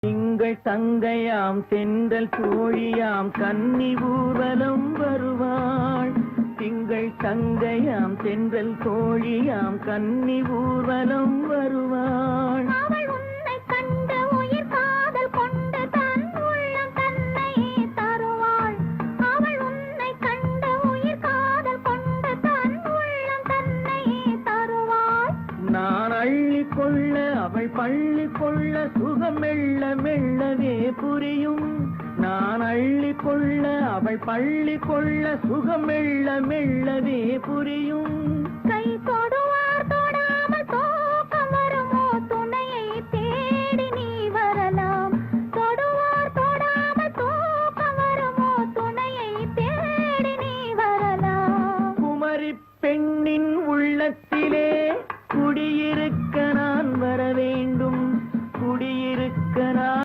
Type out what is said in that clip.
திங்கள் தங்கையாம் தென்றல் தோழியாம் கன்னி ஊர்வலம் வருவாள். திங்கள் தங்கையாம் தென்றல் தோழியாம் கன்னி ஊர்வலம் வருவாள். அவள் உன்னை கண்டு உயிர் காதல் கொண்டு தன் உள்ளம் தன்னை தருவாள். அவள் உன்னை கண்டு உயிர் காதல் கொண்டு தன் உள்ளம் தன்னை தருவாள். நான் அள்ளி கொள்ள அவள் பள்ளி கொள்ள சுகம் மெல்ல மெல்லவே புரியும். நான் அள்ளி கொள்ள அவள் பள்ளி கொள்ள சுகம் மெல்ல மெல்லவே புரியும். கை தொடு